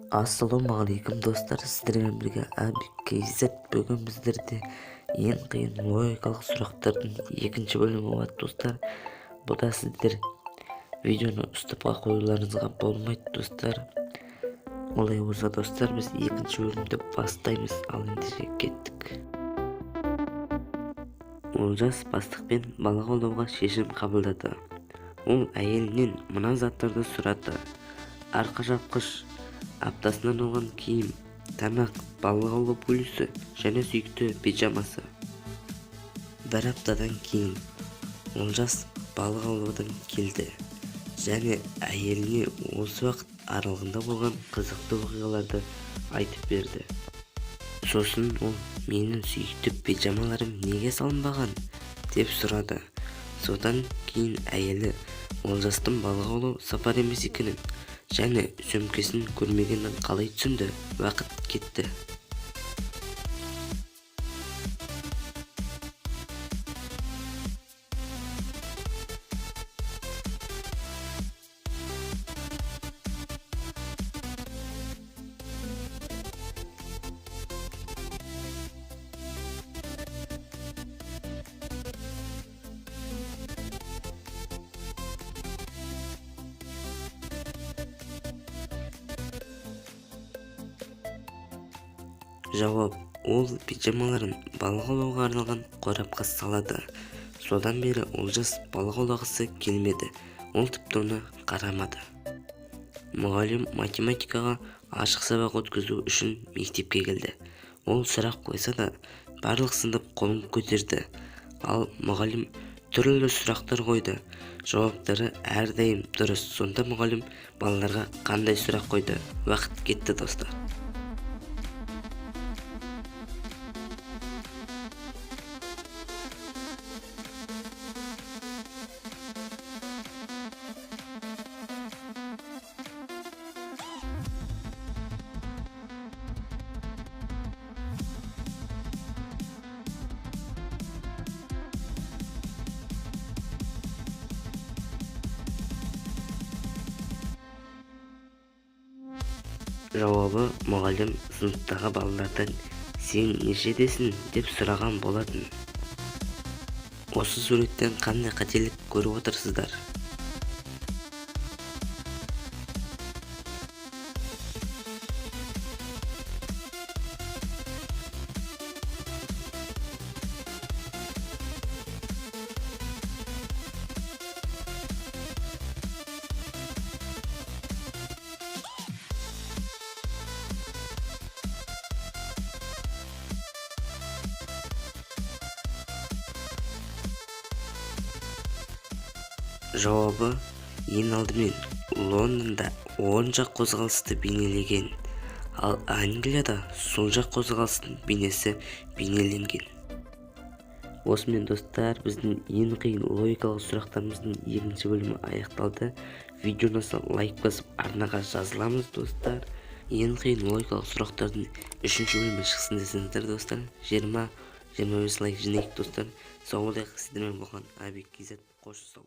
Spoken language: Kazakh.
Ассалаумағалейкум достар, сіздермен бірге Келесі. Бүгін біздерде ең қиын логикалық сұрақтардың екінші бөлімі болады достар. Бұда сіздер видеоны ұстапқа қоюларыңызға болмайды достар. Олай болса достар, біз екінші бөлімді бастаймыз. Ал ендеше кеттік. Олжас бастықпен балық аулауға шешім қабылдады. Ол әйелінен мына заттарды сұрады: арқа жапқыш, аптасынан оған киім, тамақ, балық аулау полюсі және сүйікті пижамасы. Бір аптадан кейін Олжас балық аулаудан келді және әйеліне осы уақыт аралығында болған қызықты оқиғаларды айтып берді. Сосын ол: менің сүйікті пижамаларым неге салынбаған деп сұрады. Содан кейін әйелі Олжастың балық аулау сапар емес екенін және сөмкесін көрмегенін қалай түсінді. Уақыт кетті. Жауап: ол пижамаларын балық аулауға арналған қорапқа салады. Содан бері Олжас балық аулағысы келмеді. Ол тіпті оны қарамады. Мұғалім математикаға ашық сабақ өткізу үшін мектепке келді. Ол сұрақ қойса да, барлық сынып қолын көтерді. Ал мұғалім түрлі сұрақтар қойды. Жауаптары әрдайым дұрыс. Сонда мұғалім балаларға қандай сұрақ қойды? Уақыт кетті достар. Жауабы: мұғалім сыныптағы балалардан сен нешедесің деп сұраған болатын. Осы суреттен қандай қателік көріп отырсыздар? Жауабы: ең алдымен Лондонда оң жақ қозғалысты бейнелеген, ал Англияда сол жақ қозғалыстың бейнесі бейнеленген. Осымен достар, біздің ең қиын логикалық сұрақтарымыздың екінші бөлімі аяқталды. Видеоны лайк басып Арнаға жазыламыз достар. Ең қиын логикалық сұрақтардың үшінші бөлімі шықсын десеңіздер достар, 20-25 лайк жинайық достар. Сау болайық. Сіздермен болған Келесі. Қош сау.